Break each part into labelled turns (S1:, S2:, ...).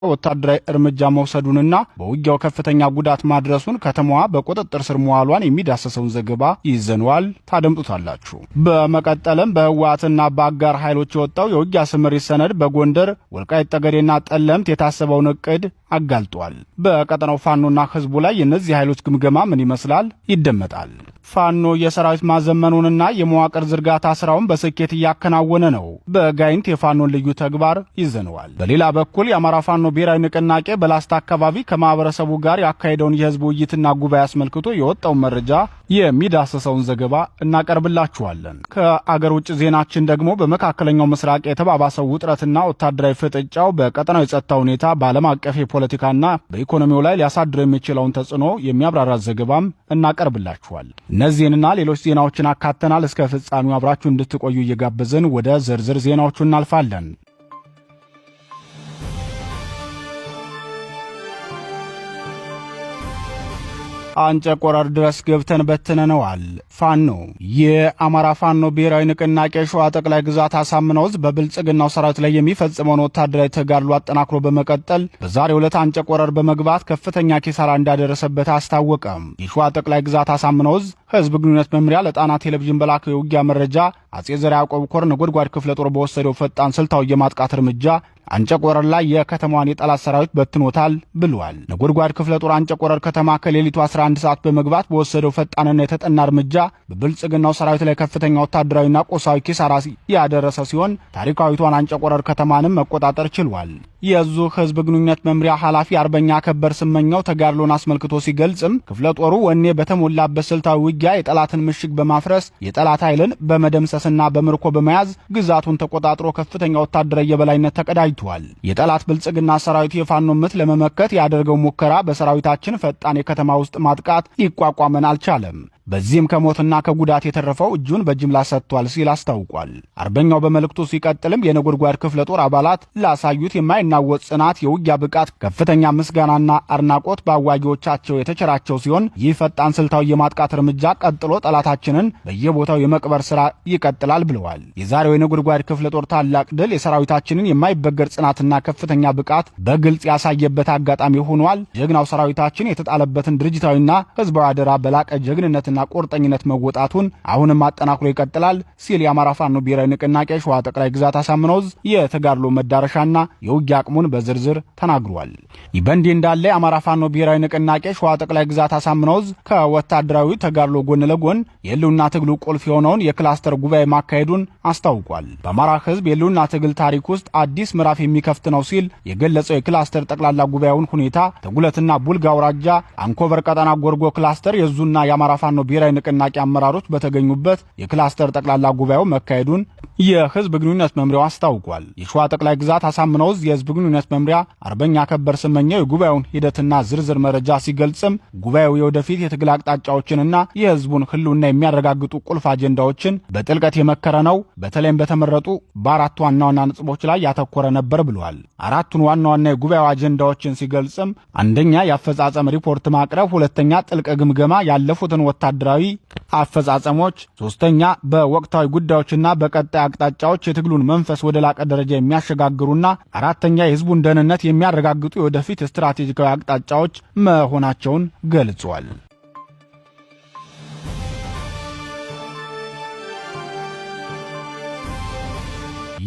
S1: ወታደራዊ እርምጃ መውሰዱንና በውጊያው ከፍተኛ ጉዳት ማድረሱን ከተማዋ በቁጥጥር ስር መዋሏን የሚዳሰሰውን ዘገባ ይዘነዋል። ታደምጡታላችሁ። በመቀጠልም በህወሓትና በአጋር ኃይሎች የወጣው የውጊያ ስምሪት ሰነድ በጎንደር ወልቃይት ጠገዴና ጠለምት የታሰበውን እቅድ አጋልጧል። በቀጠናው ፋኖና ህዝቡ ላይ የእነዚህ ኃይሎች ግምገማ ምን ይመስላል? ይደመጣል። ፋኖ የሰራዊት ማዘመኑንና የመዋቅር ዝርጋታ ስራውን በስኬት እያከናወነ ነው። በጋይንት የፋኖን ልዩ ተግባር ይዘነዋል። በሌላ በኩል የአማራ ፋኖ ብሔራዊ ንቅናቄ በላስታ አካባቢ ከማህበረሰቡ ጋር ያካሄደውን የህዝብ ውይይትና ጉባኤ አስመልክቶ የወጣውን መረጃ የሚዳሰሰውን ዘገባ እናቀርብላችኋለን። ከአገር ውጭ ዜናችን ደግሞ በመካከለኛው ምስራቅ የተባባሰው ውጥረትና ወታደራዊ ፍጥጫው በቀጠናው የጸጥታ ሁኔታ በዓለም አቀፍ የፖለቲካና በኢኮኖሚው ላይ ሊያሳድር የሚችለውን ተጽዕኖ የሚያብራራ ዘገባም እናቀርብላችኋል። እነዚህንና ሌሎች ዜናዎችን አካተናል። እስከ ፍጻሜው አብራችሁ እንድትቆዩ እየጋበዝን ወደ ዝርዝር ዜናዎቹ እናልፋለን። አንጨቆረር ድረስ ገብተን በትነነዋል። ፋኖ የአማራ ፋኖ ብሔራዊ ንቅናቄ ሸዋ ጠቅላይ ግዛት አሳምነው ዕዝ በብልጽግናው ሰራዊት ላይ የሚፈጽመውን ወታደራዊ ተጋድሎ አጠናክሮ በመቀጠል በዛሬው ዕለት አንጨቆረር በመግባት ከፍተኛ ኪሳራ እንዳደረሰበት አስታወቀ። የሸዋ ጠቅላይ ግዛት አሳምነው ዕዝ ህዝብ ግንኙነት መምሪያ ለጣና ቴሌቪዥን በላከው የውጊያ መረጃ አጼ ዘርዓ ያዕቆብ ኮር ነጎድጓድ ክፍለ ጦር በወሰደው ፈጣን ስልታዊ የማጥቃት እርምጃ አንጨቆረር ላይ የከተማዋን የጠላት ሰራዊት በትኖታል ብሏል። ነጎድጓድ ክፍለ ጦር አንጨቆረር ከተማ ከሌሊቱ 11 ሰዓት በመግባት በወሰደው ፈጣንና የተጠና እርምጃ በብልጽግናው ሰራዊት ላይ ከፍተኛ ወታደራዊና ቆሳዊ ኪሳራ ያደረሰ ሲሆን ታሪካዊቷን አንጨቆረር ከተማንም መቆጣጠር ችሏል። የዙ ህዝብ ግንኙነት መምሪያ ኃላፊ አርበኛ ከበር ስመኛው ተጋድሎን አስመልክቶ ሲገልጽም ክፍለ ጦሩ ወኔ በተሞላበት ስልታዊ ውጊያ የጠላትን ምሽግ በማፍረስ የጠላት ኃይልን በመደምሰስና በምርኮ በመያዝ ግዛቱን ተቆጣጥሮ ከፍተኛ ወታደራዊ የበላይነት ተቀዳጅቷል። የጠላት ብልጽግና ሰራዊት የፋኖ ምት ለመመከት ያደረገው ሙከራ በሰራዊታችን ፈጣን የከተማ ውስጥ ማጥቃት ሊቋቋመን አልቻለም። በዚህም ከሞትና ከጉዳት የተረፈው እጁን በጅምላ ሰጥቷል ሲል አስታውቋል። አርበኛው በመልእክቱ ሲቀጥልም የነጎድጓድ ክፍለ ጦር አባላት ላሳዩት የማይናወጥ ጽናት፣ የውጊያ ብቃት ከፍተኛ ምስጋናና አድናቆት በአዋጊዎቻቸው የተቸራቸው ሲሆን ይህ ፈጣን ስልታዊ የማጥቃት እርምጃ ቀጥሎ ጠላታችንን በየቦታው የመቅበር ስራ ይቀጥላል ብለዋል። የዛሬው የነጎድጓድ ክፍለ ጦር ታላቅ ድል የሰራዊታችንን የማይበገር ጽናትና ከፍተኛ ብቃት በግልጽ ያሳየበት አጋጣሚ ሆኗል። ጀግናው ሰራዊታችን የተጣለበትን ድርጅታዊና ህዝባዊ አደራ በላቀ ጀግንነትና ቁርጠኝነት መወጣቱን አሁንም አጠናክሮ ይቀጥላል ሲል የአማራ ፋኖ ብሔራዊ ንቅናቄ ሸዋ ጠቅላይ ግዛት አሳምነው ዕዝ የተጋድሎ መዳረሻና የውጊያ አቅሙን በዝርዝር ተናግሯል። ይህ በእንዲህ እንዳለ የአማራ ፋኖ ብሔራዊ ንቅናቄ ሸዋ ጠቅላይ ግዛት አሳምነው ዕዝ ከወታደራዊ ተጋድሎ ጎን ለጎን የህልውና ትግሉ ቁልፍ የሆነውን የክላስተር ጉባኤ ማካሄዱን አስታውቋል። በአማራ ህዝብ የህልውና ትግል ታሪክ ውስጥ አዲስ ምዕራፍ የሚከፍት ነው ሲል የገለጸው የክላስተር ጠቅላላ ጉባኤውን ሁኔታ ተጉለትና ቡልጋ አውራጃ አንኮበር ቀጠና ጎርጎ ክላስተር የዙና የአማራ ፋኖ ብሔራዊ ንቅናቄ አመራሮች በተገኙበት የክላስተር ጠቅላላ ጉባኤው መካሄዱን የህዝብ ግንኙነት መምሪያው አስታውቋል። የሸዋ ጠቅላይ ግዛት አሳምነው ዕዝ የህዝብ ግንኙነት መምሪያ አርበኛ ከበር ስመኛው የጉባኤውን ሂደትና ዝርዝር መረጃ ሲገልጽም ጉባኤው የወደፊት የትግል አቅጣጫዎችንና የህዝቡን ህልውና የሚያረጋግጡ ቁልፍ አጀንዳዎችን በጥልቀት የመከረ ነው። በተለይም በተመረጡ በአራት ዋና ዋና ነጥቦች ላይ ያተኮረ ነበር ብሏል። አራቱን ዋና ዋና የጉባኤው አጀንዳዎችን ሲገልጽም አንደኛ የአፈጻጸም ሪፖርት ማቅረብ፣ ሁለተኛ ጥልቅ ግምገማ ያለፉትን ወታደራዊ አፈጻጸሞች፣ ሶስተኛ በወቅታዊ ጉዳዮችና በቀጣይ አቅጣጫዎች የትግሉን መንፈስ ወደ ላቀ ደረጃ የሚያሸጋግሩና አራተኛ የህዝቡን ደህንነት የሚያረጋግጡ የወደፊት ስትራቴጂካዊ አቅጣጫዎች መሆናቸውን ገልጿል።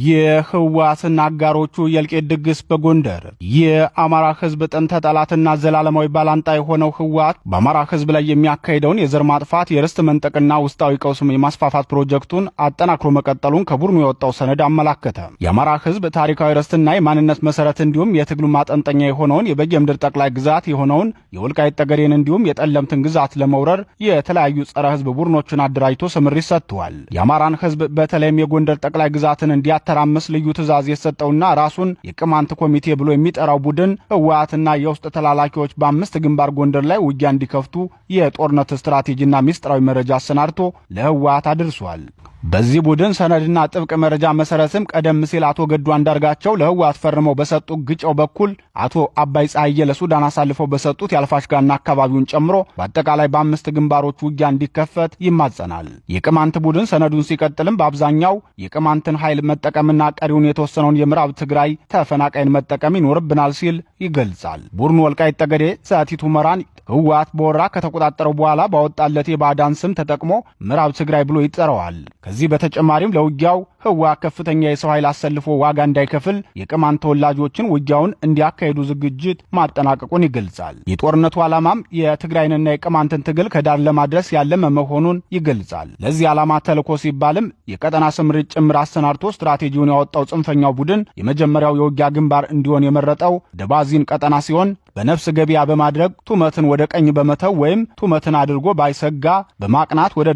S1: የህወሓትና አጋሮቹ የእልቂት ድግስ በጎንደር። የአማራ ህዝብ ጥንተ ጠላትና ዘላለማዊ ባላንጣ የሆነው ህወሓት በአማራ ህዝብ ላይ የሚያካሂደውን የዘር ማጥፋት፣ የርስት መንጠቅና ውስጣዊ ቀውስም የማስፋፋት ፕሮጀክቱን አጠናክሮ መቀጠሉን ከቡድኑ የወጣው ሰነድ አመላከተ። የአማራ ህዝብ ታሪካዊ ርስትና የማንነት መሰረት እንዲሁም የትግሉ ማጠንጠኛ የሆነውን የበጌምድር ጠቅላይ ግዛት የሆነውን የወልቃይት ጠገዴን እንዲሁም የጠለምትን ግዛት ለመውረር የተለያዩ ጸረ ህዝብ ቡድኖችን አደራጅቶ ስምሪት ሰጥቷል። የአማራን ህዝብ በተለይም የጎንደር ጠቅላይ ግዛትን ተራመስ ልዩ ትዕዛዝ የሰጠውና ራሱን የቅማንት ኮሚቴ ብሎ የሚጠራው ቡድን ህወሓትና የውስጥ ተላላኪዎች በ5 ግንባር ጎንደር ላይ ውጊያ እንዲከፍቱ የጦርነት ስትራቴጂና ሚስጥራዊ መረጃ አሰናድቶ ለህወሓት አድርሷል። በዚህ ቡድን ሰነድና ጥብቅ መረጃ መሰረትም ቀደም ሲል አቶ ገዱ አንዳርጋቸው ለህወሓት ፈርመው በሰጡት ግጨው በኩል አቶ አባይ ፀሐዬ ለሱዳን አሳልፈው በሰጡት ያልፋሽጋና አካባቢውን ጨምሮ በአጠቃላይ በ5 ግንባሮች ውጊያ እንዲከፈት ይማጸናል። የቅማንት ቡድን ሰነዱን ሲቀጥልም በአብዛኛው የቅማንትን ኃይል መጠቀም መጠቀምና ቀሪውን የተወሰነውን የምዕራብ ትግራይ ተፈናቃይን መጠቀም ይኖርብናል ሲል ይገልጻል። ቡድኑ ወልቃይት ጠገዴ ሰቲት ሁመራን ህወሓት በወራ ከተቆጣጠረው በኋላ ባወጣለት የባዕዳን ስም ተጠቅሞ ምዕራብ ትግራይ ብሎ ይጠራዋል። ከዚህ በተጨማሪም ለውጊያው ህወሓት ከፍተኛ የሰው ኃይል አሰልፎ ዋጋ እንዳይከፍል የቅማንት ተወላጆችን ውጊያውን እንዲያካሂዱ ዝግጅት ማጠናቀቁን ይገልጻል። የጦርነቱ ዓላማም የትግራይንና የቅማንትን ትግል ከዳር ለማድረስ ያለመ መሆኑን ይገልጻል። ለዚህ ዓላማ ተልኮ ሲባልም የቀጠና ስምሪት ጭምር አሰናድቶ ስትራቴጂውን ያወጣው ጽንፈኛው ቡድን የመጀመሪያው የውጊያ ግንባር እንዲሆን የመረጠው ደባዚን ቀጠና ሲሆን በነፍስ ገበያ በማድረግ ቱመትን ወደ ቀኝ በመተው ወይም ቱመትን አድርጎ ባይሰጋ በማቅናት ወደ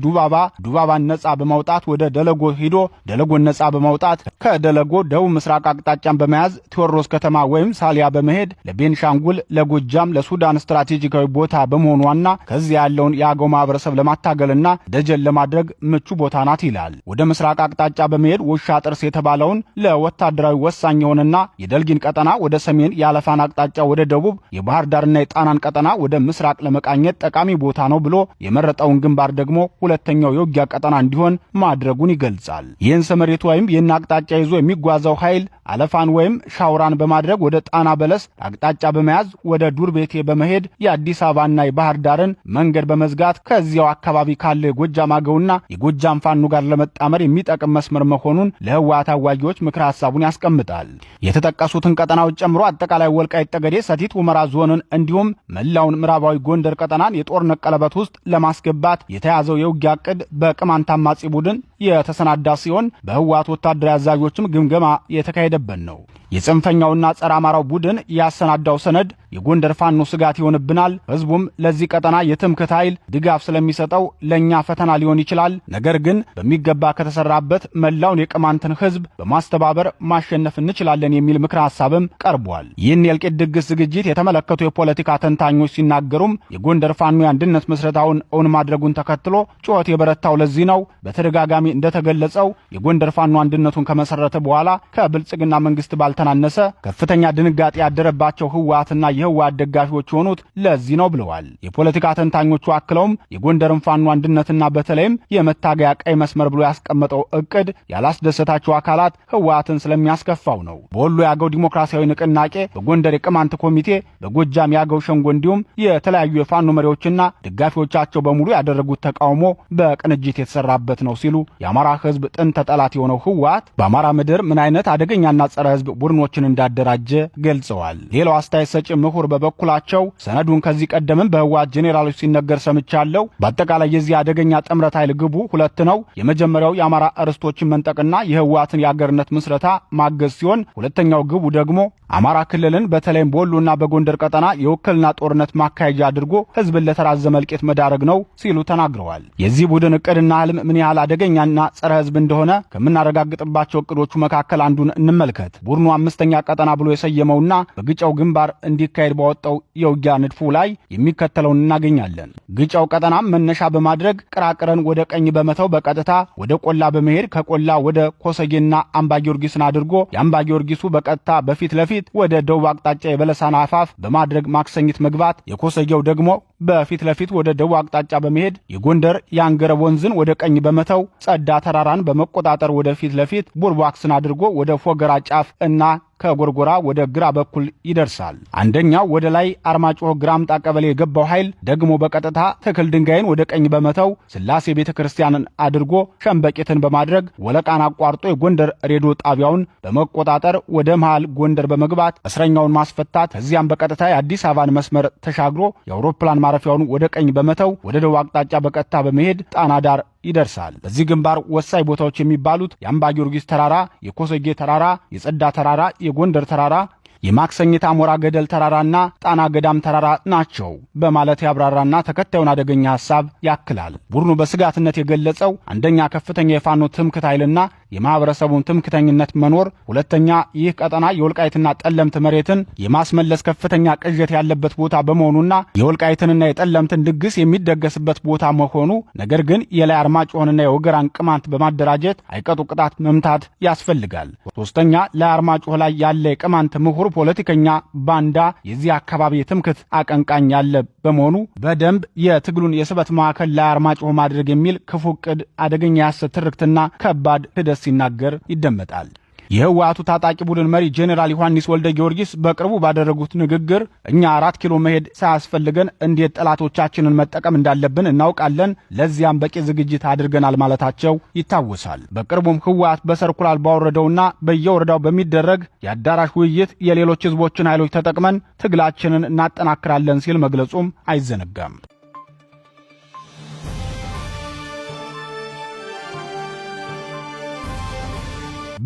S1: ዱባባን ነጻ በማውጣት ወደ ደለጎ ሂዶ ደለጎን ነጻ በማውጣት ከደለጎ ደቡብ ምስራቅ አቅጣጫን በመያዝ ቴዎድሮስ ከተማ ወይም ሳሊያ በመሄድ ለቤንሻንጉል፣ ለጎጃም፣ ለሱዳን ስትራቴጂካዊ ቦታ በመሆኗና ከዚህ ያለውን የአገው ማህበረሰብ ለማታገልና ደጀን ለማድረግ ምቹ ቦታ ናት ይላል። ወደ ምስራቅ አቅጣጫ በመሄድ ውሻ ጥርስ የተባለውን ለወታደራዊ ወሳኝ የሆነና የደልጊን ቀጠና ወደ ሰሜን ያለፋን አቅጣጫ ወደ ደቡብ የባህር ዳርና የጣናን ቀጠና ወደ ምስራቅ ለመቃኘት ጠቃሚ ቦታ ነው ብሎ የመረጠውን ግንባር ደግሞ ሁለተኛው የውጊያ ቀጠና እንዲሆን ማድረጉን ይገልጻል። ይህን ስምሪት ወይም ይህን አቅጣጫ ይዞ የሚጓዘው ኃይል አለፋን ወይም ሻውራን በማድረግ ወደ ጣና በለስ አቅጣጫ በመያዝ ወደ ዱር ቤቴ በመሄድ የአዲስ አበባና የባህር ዳርን መንገድ በመዝጋት ከዚያው አካባቢ ካለ የጎጃም አገውና የጎጃም ፋኖ ጋር ለመጣመር የሚጠቅም መስመር መሆኑን ለህወሓት አዋጊዎች ምክረ ሐሳቡን ያስቀምጣል። የተጠቀሱትን ቀጠናዎች ጨምሮ አጠቃላይ ወልቃይት ጠገዴ ሰቲት ሁመራ ዞንን እንዲሁም መላውን ምዕራባዊ ጎንደር ቀጠናን የጦርነት ቀለበት ውስጥ ለማስገባት የተያዘው የውጊያ ዕቅድ በቅማንት አማጺ ቡድን የተሰናዳ ሲሆን በህወሓት ወታደራዊ አዛዦችም ግምገማ የተካሄደበት ነው። የጽንፈኛውና ጸረ አማራው ቡድን ያሰናዳው ሰነድ የጎንደር ፋኖ ስጋት ይሆንብናል፣ ህዝቡም ለዚህ ቀጠና የትምክህት ኃይል ድጋፍ ስለሚሰጠው ለኛ ፈተና ሊሆን ይችላል፣ ነገር ግን በሚገባ ከተሰራበት መላውን የቅማንትን ህዝብ በማስተባበር ማሸነፍ እንችላለን የሚል ምክረ ሐሳብም ቀርቧል። ይህን የእልቂት ድግስ ዝግጅት የተመለከቱ የፖለቲካ ተንታኞች ሲናገሩም የጎንደር ፋኖ የአንድነት ምስረታውን እውን ማድረጉን ተከትሎ ጩኸት የበረታው ለዚህ ነው። በተደጋጋሚ እንደተገለጸው የጎንደር ፋኖ አንድነቱን ከመሰረተ በኋላ ከብልጽግና መንግስት ባልተናነሰ ከፍተኛ ድንጋጤ ያደረባቸው ህወሓትና የህወሓት ደጋፊዎች የሆኑት ለዚህ ነው ብለዋል። የፖለቲካ ተንታኞቹ አክለውም የጎንደርን ፋኖ አንድነትና በተለይም የመታገያ ቀይ መስመር ብሎ ያስቀመጠው እቅድ ያላስደሰታቸው አካላት ህወሓትን ስለሚያስከፋው ነው። በወሎ የአገው ዲሞክራሲያዊ ንቅናቄ፣ በጎንደር የቅማንት ኮሚቴ፣ በጎጃም የአገው ሸንጎ እንዲሁም የተለያዩ የፋኖ መሪዎችና ደጋፊዎቻቸው በሙሉ ያደረጉት ተቃውሞ በቅንጅት የተሰራበት ነው ሲሉ የአማራ ህዝብ ጥንተ ጠላት የሆነው ህወሓት በአማራ ምድር ምን አይነት አደገኛና ጸረ ህዝብ ቡድኖችን እንዳደራጀ ገልጸዋል። ሌላው አስተያየት ሰጪ ምሁር በበኩላቸው ሰነዱን ከዚህ ቀደምም በህወሓት ጄኔራሎች ሲነገር ሰምቻለሁ። በአጠቃላይ የዚህ አደገኛ ጥምረት ኃይል ግቡ ሁለት ነው። የመጀመሪያው የአማራ ርስቶችን መንጠቅና የህወሓትን የአገርነት ምስረታ ማገዝ ሲሆን ሁለተኛው ግቡ ደግሞ አማራ ክልልን በተለይም በወሎና በጎንደር ቀጠና የውክልና ጦርነት ማካሄጃ አድርጎ ህዝብን ለተራዘመ እልቂት መዳረግ ነው ሲሉ ተናግረዋል። የዚህ ቡድን እቅድና ህልም ምን ያህል አደገኛና ጸረ ህዝብ እንደሆነ ከምናረጋግጥባቸው እቅዶቹ መካከል አንዱን እንመልከት። ቡድኑ አምስተኛ ቀጠና ብሎ የሰየመውና በግጫው ግንባር እንዲካሄድ ባወጣው የውጊያ ንድፉ ላይ የሚከተለውን እናገኛለን። ግጫው ቀጠናም መነሻ በማድረግ ቅራቅረን ወደ ቀኝ በመተው በቀጥታ ወደ ቆላ በመሄድ ከቆላ ወደ ኮሰጌና አምባ ጊዮርጊስን አድርጎ የአምባ ጊዮርጊሱ በቀጥታ በፊት ለፊት ወደ ደቡብ አቅጣጫ የበለሳን አፋፍ በማድረግ ማክሰኝት መግባት፣ የኮሰጌው ደግሞ በፊት ለፊት ወደ ደቡብ አቅጣጫ በመሄድ የጎንደር የአንገረብ ወንዝን ወደ ቀኝ በመተው ጸዳ ተራራን በመቆጣጠር ወደ ፊት ለፊት ቡርቧክስን አድርጎ ወደ ፎገራ ጫፍ እና ከጎርጎራ ወደ ግራ በኩል ይደርሳል። አንደኛው ወደ ላይ አርማጭሆ ግራምጣ ቀበሌ የገባው ኃይል ደግሞ በቀጥታ ትክል ድንጋይን ወደ ቀኝ በመተው ስላሴ ቤተክርስቲያንን አድርጎ ሸምበቂትን በማድረግ ወለቃን አቋርጦ የጎንደር ሬዲዮ ጣቢያውን በመቆጣጠር ወደ መሃል ጎንደር በመግባት እስረኛውን ማስፈታት፣ ከዚያም በቀጥታ የአዲስ አበባን መስመር ተሻግሮ የአውሮፕላን ማረፊያውን ወደ ቀኝ በመተው ወደ ደቡብ አቅጣጫ በቀጥታ በመሄድ ጣና ዳር ይደርሳል። በዚህ ግንባር ወሳኝ ቦታዎች የሚባሉት የአምባ ጊዮርጊስ ተራራ፣ የኮሰጌ ተራራ፣ የጸዳ ተራራ፣ የጎንደር ተራራ፣ የማክሰኝት አሞራ ገደል ተራራና ጣና ገዳም ተራራ ናቸው በማለት ያብራራና ተከታዩን አደገኛ ሐሳብ ያክላል። ቡድኑ በስጋትነት የገለጸው አንደኛ ከፍተኛ የፋኖ ትምክህት ኃይልና የማህበረሰቡን ትምክህተኝነት መኖር፣ ሁለተኛ ይህ ቀጠና የወልቃይትና ጠለምት መሬትን የማስመለስ ከፍተኛ ቅዠት ያለበት ቦታ በመሆኑና የወልቃይትንና የጠለምትን ድግስ የሚደገስበት ቦታ መሆኑ፣ ነገር ግን የላይ አርማጭሆንና የወገራን ቅማንት በማደራጀት አይቀጡ ቅጣት መምታት ያስፈልጋል። ሶስተኛ ላይ አርማጭሆ ላይ ያለ የቅማንት ምሁር ፖለቲከኛ ባንዳ የዚህ አካባቢ የትምክህት አቀንቃኝ ያለ በመሆኑ በደንብ የትግሉን የስበት ማዕከል ላይ አርማጭሆ ማድረግ የሚል ክፉ ዕቅድ፣ አደገኛ የሐሰት ትርክትና ከባድ ክህደት ሲናገር ይደመጣል። የህወሓቱ ታጣቂ ቡድን መሪ ጄኔራል ዮሐንስ ወልደ ጊዮርጊስ በቅርቡ ባደረጉት ንግግር እኛ 4 ኪሎ መሄድ ሳያስፈልገን እንዴት ጠላቶቻችንን መጠቀም እንዳለብን እናውቃለን፣ ለዚያም በቂ ዝግጅት አድርገናል ማለታቸው ይታወሳል። በቅርቡም ህወሓት በሰርኩላር ባወረደውና በየወረዳው በሚደረግ የአዳራሽ ውይይት የሌሎች ህዝቦችን ኃይሎች ተጠቅመን ትግላችንን እናጠናክራለን ሲል መግለጹም አይዘነጋም።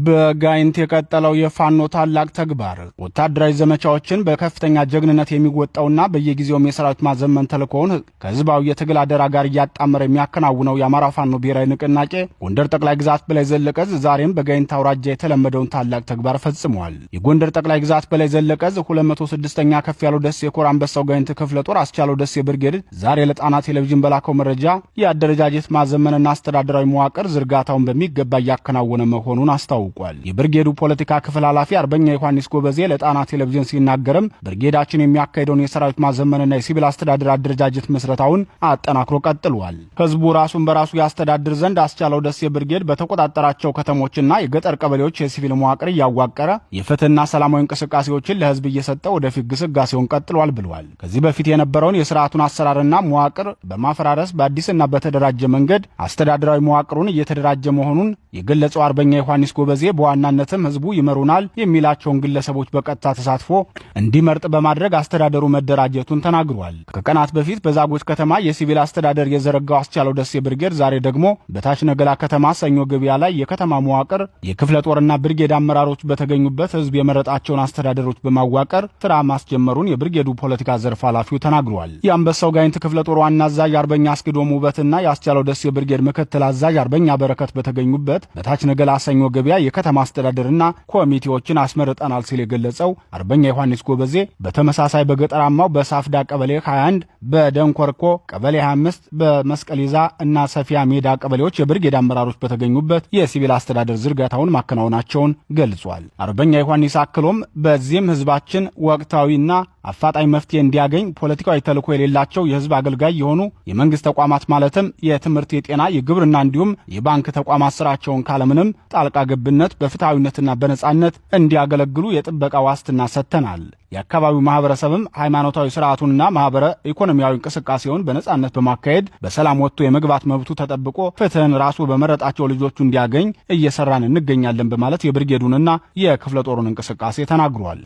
S1: በጋይንት የቀጠለው የፋኖ ታላቅ ተግባር ወታደራዊ ዘመቻዎችን በከፍተኛ ጀግንነት የሚወጣውና በየጊዜውም የሰራዊት ማዘመን ተልእኮውን ከህዝባዊ የትግል አደራ ጋር እያጣመረ የሚያከናውነው የአማራ ፋኖ ብሔራዊ ንቅናቄ ጎንደር ጠቅላይ ግዛት በላይ ዘለቀ ዕዝ ዛሬም በጋይንት አውራጃ የተለመደውን ታላቅ ተግባር ፈጽሟል። የጎንደር ጠቅላይ ግዛት በላይ ዘለቀ ዕዝ 206ኛ ከፍ ያለው ደሴ የኮር አንበሳው ጋይንት ክፍለ ጦር አስቻለው ደሴ ብርጌድ ዛሬ ለጣና ቴሌቪዥን በላከው መረጃ የአደረጃጀት ማዘመንና አስተዳደራዊ መዋቅር ዝርጋታውን በሚገባ እያከናወነ መሆኑን አስታውቋል። የብርጌዱ ፖለቲካ ክፍል ኃላፊ አርበኛ ዮሐንስ ጎበዜ ለጣና ቴሌቪዥን ሲናገርም ብርጌዳችን የሚያካሄደውን የሰራዊት ማዘመንና የሲቪል አስተዳደር አደረጃጀት መስረታውን አጠናክሮ ቀጥሏል። ህዝቡ ራሱን በራሱ ያስተዳድር ዘንድ አስቻለው ደሴ ብርጌድ በተቆጣጠራቸው ከተሞችና የገጠር ቀበሌዎች የሲቪል መዋቅር እያዋቀረ የፍትህና ሰላማዊ እንቅስቃሴዎችን ለህዝብ እየሰጠ ወደፊት ግስጋሴውን ቀጥሏል ብለዋል። ከዚህ በፊት የነበረውን የስርዓቱን አሰራርና መዋቅር በማፈራረስ በአዲስና በተደራጀ መንገድ አስተዳደራዊ መዋቅሩን እየተደራጀ መሆኑን የገለጸው አርበኛ ዮሐንስ ጎበዜ በዋናነትም ህዝቡ ይመሩናል የሚላቸውን ግለሰቦች በቀጥታ ተሳትፎ እንዲመርጥ በማድረግ አስተዳደሩ መደራጀቱን ተናግሯል። ከቀናት በፊት በዛጎች ከተማ የሲቪል አስተዳደር የዘረጋው አስቻለው ደሴ ብርጌድ ዛሬ ደግሞ በታች ነገላ ከተማ ሰኞ ገበያ ላይ የከተማ መዋቅር የክፍለ ጦርና ብርጌድ አመራሮች በተገኙበት ህዝብ የመረጣቸውን አስተዳደሮች በማዋቀር ስራ ማስጀመሩን የብርጌዱ ፖለቲካ ዘርፍ ኃላፊው ተናግሯል። የአንበሳው ጋይንት ክፍለ ጦር ዋና አዛዥ አርበኛ አስክዶም ውበትና የአስቻለው ደሴ ብርጌድ ምክትል አዛዥ አርበኛ በረከት በተገኙበት በታች ነገላ ሰኞ ገበያ የከተማ አስተዳደርና ኮሚቴዎችን አስመርጠናል ሲል የገለጸው አርበኛ ዮሐንስ ጎበዜ በተመሳሳይ በገጠራማው በሳፍዳ ቀበሌ 21 በደንኮርኮ ቀበሌ 25 በመስቀሊዛ እና ሰፊያ ሜዳ ቀበሌዎች የብርጌድ አመራሮች በተገኙበት የሲቪል አስተዳደር ዝርጋታውን ማከናወናቸውን ገልጿል። አርበኛ ዮሐንስ አክሎም በዚህም ህዝባችን ወቅታዊና አፋጣኝ መፍትሄ እንዲያገኝ ፖለቲካዊ ተልዕኮ የሌላቸው የህዝብ አገልጋይ የሆኑ የመንግስት ተቋማት ማለትም የትምህርት፣ የጤና፣ የግብርና እንዲሁም የባንክ ተቋማት ስራቸውን ካለምንም ጣልቃ ገብነት በፍትሃዊነትና በነጻነት እንዲያገለግሉ የጥበቃ ዋስትና ሰጥተናል። የአካባቢው ማህበረሰብም ሃይማኖታዊ ስርዓቱንና ማህበረ ኢኮኖሚያዊ እንቅስቃሴውን በነጻነት በማካሄድ በሰላም ወጥቶ የመግባት መብቱ ተጠብቆ ፍትህን ራሱ በመረጣቸው ልጆቹ እንዲያገኝ እየሰራን እንገኛለን በማለት የብርጌዱንና የክፍለ ጦሩን እንቅስቃሴ ተናግሯል።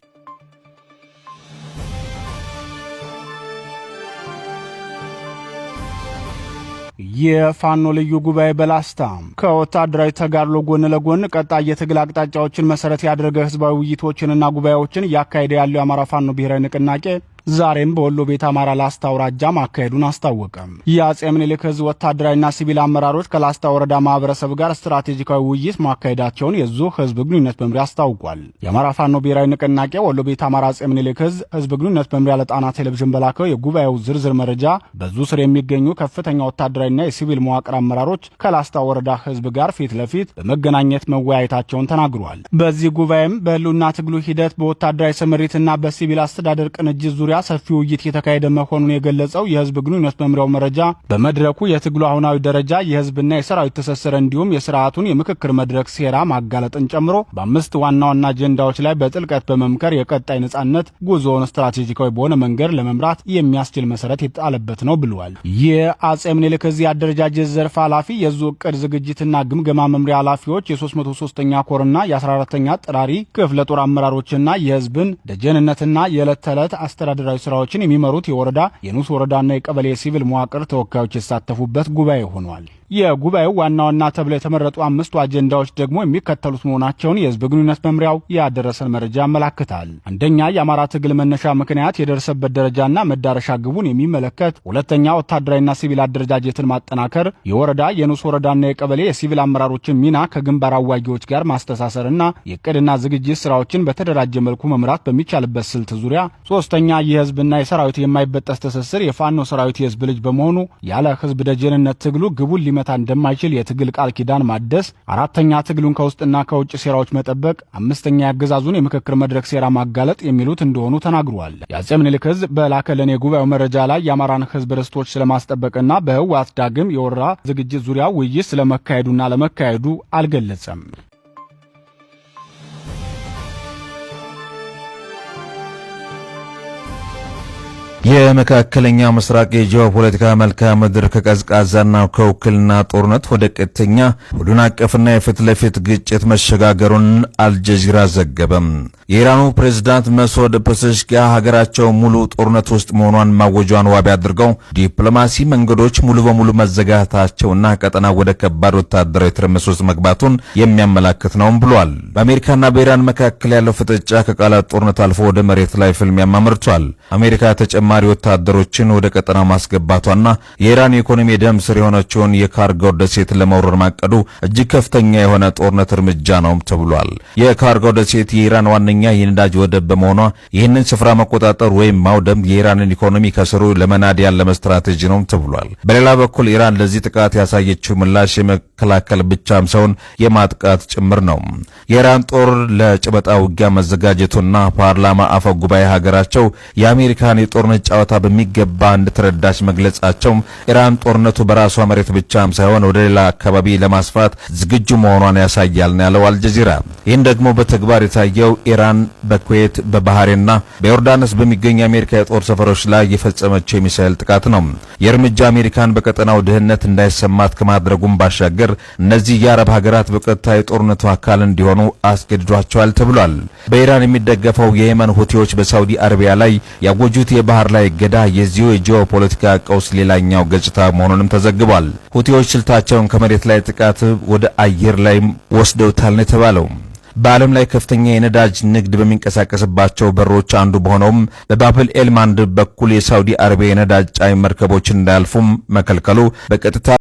S1: የፋኖ ልዩ ጉባኤ በላስታ ከወታደራዊ ተጋድሎ ጎን ለጎን ቀጣይ የትግል አቅጣጫዎችን መሰረት ያደረገ ህዝባዊ ውይይቶችንና ጉባኤዎችን እያካሄደ ያለው የአማራ ፋኖ ብሔራዊ ንቅናቄ ዛሬም በወሎ ቤት አማራ ላስታ አውራጃ ማካሄዱን አስታወቀ። የአጼ ምኒልክ ዕዝ ወታደራዊና ሲቪል አመራሮች ከላስታ ወረዳ ማህበረሰብ ጋር ስትራቴጂካዊ ውይይት ማካሄዳቸውን የዙ ህዝብ ግንኙነት መምሪያ አስታውቋል። የአማራ ፋኖ ብሔራዊ ንቅናቄ ወሎ ቤት አማራ አጼ ምኒልክ ዕዝ ህዝብ ግንኙነት መምሪያ ለጣና ቴሌቪዥን በላከው የጉባኤው ዝርዝር መረጃ በዙ ስር የሚገኙ ከፍተኛ ወታደራዊና የሲቪል መዋቅር አመራሮች ከላስታ ወረዳ ህዝብ ጋር ፊት ለፊት በመገናኘት መወያየታቸውን ተናግሯል። በዚህ ጉባኤም በህልውና ትግሉ ሂደት በወታደራዊ ስምሪትና በሲቪል አስተዳደር ቅንጅት ዙሪያ ሰፊ ውይይት የተካሄደ መሆኑን የገለጸው የህዝብ ግንኙነት መምሪያው መረጃ በመድረኩ የትግሉ አሁናዊ ደረጃ፣ የህዝብና የሰራዊት ትስስር እንዲሁም የስርዓቱን የምክክር መድረክ ሴራ ማጋለጥን ጨምሮ በአምስት ዋና ዋና አጀንዳዎች ላይ በጥልቀት በመምከር የቀጣይ ነጻነት ጉዞውን ስትራቴጂካዊ በሆነ መንገድ ለመምራት የሚያስችል መሰረት የተጣለበት ነው ብለዋል። የአጼ ምኒልክ ዕዝ አደረጃጀት ዘርፍ ኃላፊ፣ የዙ ዕቅድ ዝግጅትና ግምገማ መምሪያ ኃላፊዎች፣ የ303ኛ ኮርና የ14ኛ ጥራሪ ክፍለ ጦር አመራሮችና የህዝብን ደጀንነትና የዕለት ተዕለት አስተዳደራዊ ስራዎችን የሚመሩት የወረዳ የንዑስ ወረዳና የቀበሌ የሲቪል መዋቅር ተወካዮች የተሳተፉበት ጉባኤ ሆኗል። የጉባኤው ዋና ዋና ተብለው የተመረጡ አምስቱ አጀንዳዎች ደግሞ የሚከተሉት መሆናቸውን የህዝብ ግንኙነት መምሪያው ያደረሰን መረጃ ያመላክታል። አንደኛ፣ የአማራ ትግል መነሻ ምክንያት የደረሰበት ደረጃና መዳረሻ ግቡን የሚመለከት። ሁለተኛ፣ ወታደራዊና ሲቪል አደረጃጀትን ማጠናከር፣ የወረዳ የንዑስ ወረዳና የቀበሌ የሲቪል አመራሮችን ሚና ከግንባር አዋጊዎች ጋር ማስተሳሰርና የዕቅድና ዝግጅት ስራዎችን በተደራጀ መልኩ መምራት በሚቻልበት ስልት ዙሪያ። ሶስተኛ፣ የህዝብና የሰራዊት የማይበጠስ ትስስር፣ የፋኖ ሰራዊት የህዝብ ልጅ በመሆኑ ያለ ህዝብ ደጀንነት ትግሉ ግቡን ሊመታ እንደማይችል የትግል ቃል ኪዳን ማደስ። አራተኛ፣ ትግሉን ከውስጥና ከውጭ ሴራዎች መጠበቅ። አምስተኛ፣ ያገዛዙን የምክክር መድረክ ሴራ ማጋለጥ የሚሉት እንደሆኑ ተናግሯል። የአጼ ምኒልክ ዕዝ በላከለን የጉባኤው መረጃ ላይ የአማራን ህዝብ ርስቶች ስለማስጠበቅና በህወሓት ዳግም የወረራ ዝግጅት ዙሪያ ውይይት ስለመካሄዱና ለመካሄዱ አልገለጸም።
S2: የመካከለኛ ምስራቅ የጂኦፖለቲካ መልክዓ ምድር ከቀዝቃዛና ከውክልና ጦርነት ወደ ቀጥተኛ ሁሉን አቀፍና የፊት ለፊት ግጭት መሸጋገሩን አልጀዚራ ዘገበም። የኢራኑ ፕሬዝዳንት መስዑድ ፔዜሽኪያን ሀገራቸው ሙሉ ጦርነት ውስጥ መሆኗን ማወጇን ዋቢ አድርገው ዲፕሎማሲ መንገዶች ሙሉ በሙሉ መዘጋታቸውና ቀጠና ወደ ከባድ ወታደራዊ ትርምስ ውስጥ መግባቱን የሚያመላክት ነው ብሏል። በአሜሪካና በኢራን መካከል ያለው ፍጥጫ ከቃላት ጦርነት አልፎ ወደ መሬት ላይ ፍልሚያ አምርቷል። አሜሪካ ተጨማሪ ወታደሮችን ወደ ቀጠና ማስገባቷና የኢራን የኢኮኖሚ ደም ስር የሆነችውን የካርጎ ደሴት ለመውረር ማቀዱ እጅግ ከፍተኛ የሆነ ጦርነት እርምጃ ነው ተብሏል። የካርጎ ደሴት የኢራን ዋነኛ የነዳጅ ወደብ በመሆኗ ይህንን ስፍራ መቆጣጠር ወይም ማውደም የኢራንን ኢኮኖሚ ከስሩ ለመናድ ያለመ ስትራቴጂ ነው ተብሏል። በሌላ በኩል ኢራን ለዚህ ጥቃት ያሳየችው ምላሽ የመከላከል ብቻም ሳይሆን የማጥቃት ጭምር ነው። የኢራን ጦር ለጨበጣ ውጊያ መዘጋጀቱና ፓርላማ አፈ ጉባኤ ሀገራቸው የአሜሪካን የጦርነት ጨዋታ በሚገባ እንድትረዳች መግለጻቸው ኢራን ጦርነቱ በራሷ መሬት ብቻም ሳይሆን ወደ ሌላ አካባቢ ለማስፋት ዝግጁ መሆኗን ያሳያል ነው ያለው አልጀዚራ። ይህን ደግሞ በተግባር የታየው ኢራን በኩዌት በባህሬንና በዮርዳኖስ በሚገኙ የአሜሪካ የጦር ሰፈሮች ላይ የፈጸመችው የሚሳኤል ጥቃት ነው። የእርምጃ አሜሪካን በቀጠናው ድህነት እንዳይሰማት ከማድረጉም ባሻገር እነዚህ የአረብ ሀገራት በቀጥታ የጦርነቱ አካል እንዲሆኑ አስገድዷቸዋል ተብሏል። በኢራን የሚደገፈው የየመን ሁቲዎች በሳውዲ አረቢያ ላይ ያወጁት የባህር ላይ እገዳ የዚሁ የጂኦፖለቲካ ቀውስ ሌላኛው ገጽታ መሆኑንም ተዘግቧል። ሁቲዎች ስልታቸውን ከመሬት ላይ ጥቃት ወደ አየር ላይ ወስደውታል ነው የተባለው። በዓለም ላይ ከፍተኛ የነዳጅ ንግድ በሚንቀሳቀስባቸው በሮች አንዱ በሆነውም በባብል ኤል ማንደብ በኩል የሳውዲ አረቢያ የነዳጅ ጫኝ መርከቦች እንዳያልፉም መከልከሉ በቀጥታ